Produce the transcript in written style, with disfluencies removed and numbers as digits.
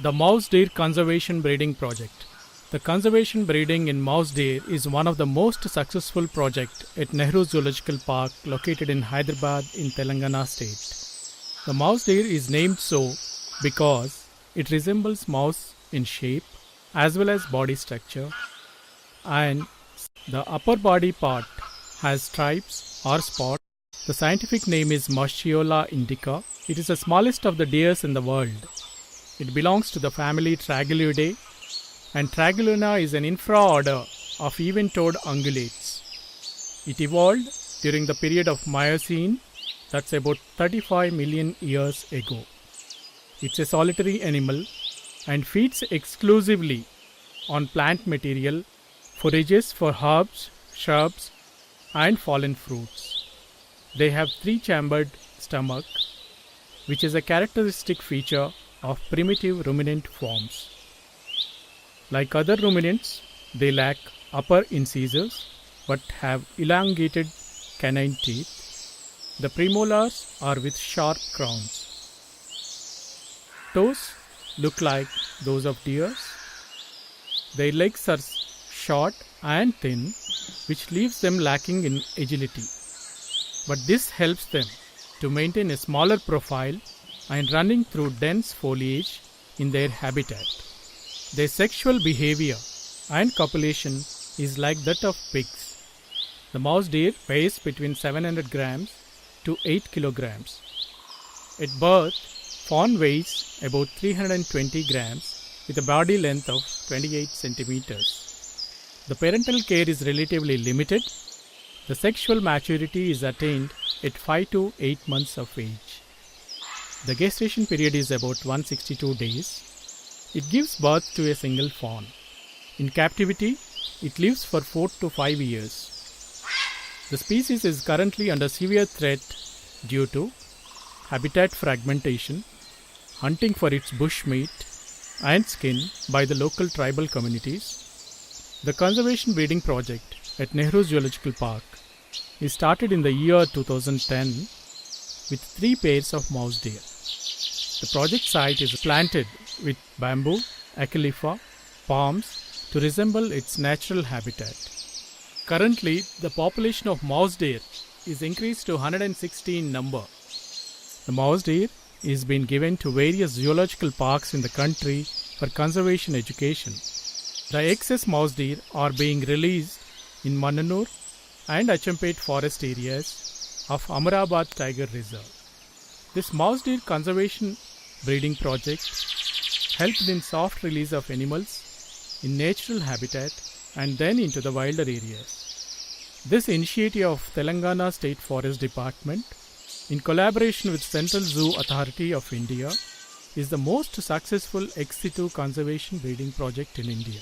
The Mouse Deer Conservation Breeding Project. The conservation breeding in mouse deer is one of the most successful projects at Nehru Zoological Park located in Hyderabad in Telangana state. The mouse deer is named so because it resembles mouse in shape as well as body structure, and the upper body part has stripes or spots. The scientific name is Moschiola indica. It is the smallest of the deers in the world. It belongs to the family Traguliidae, and Tragulina is an infraorder of even-toed ungulates. It evolved during the period of Miocene, that's about 35 million years ago. It's a solitary animal and feeds exclusively on plant material, forages for herbs, shrubs, and fallen fruits. They have three-chambered stomach, which is a characteristic feature of primitive ruminant forms. Like other ruminants, they lack upper incisors but have elongated canine teeth. The premolars are with sharp crowns. Toes look like those of deers. Their legs are short and thin, which leaves them lacking in agility. But this helps them to maintain a smaller profile and running through dense foliage in their habitat. Their sexual behavior and copulation is like that of pigs. The mouse deer weighs between 700 grams to 8 kilograms. At birth, fawn weighs about 320 grams with a body length of 28 centimeters. The parental care is relatively limited. The sexual maturity is attained at 5 to 8 months of age. The gestation period is about 162 days. It gives birth to a single fawn. In captivity, it lives for 4 to 5 years. The species is currently under severe threat due to habitat fragmentation, hunting for its bush meat and skin by the local tribal communities. The conservation breeding project at Nehru Zoological Park is started in the year 2010 with 3 pairs of mouse deer. The project site is planted with bamboo, acalypha, palms to resemble its natural habitat. Currently, the population of mouse deer is increased to 116 number. The mouse deer is being given to various zoological parks in the country for conservation education. The excess mouse deer are being released in Mannanur and Achampet forest areas of Amarabad Tiger Reserve. This mouse deer conservation breeding project helped in soft release of animals in natural habitat and then into the wilder areas. This initiative of Telangana State Forest Department in collaboration with Central Zoo Authority of India is the most successful ex situ conservation breeding project in India.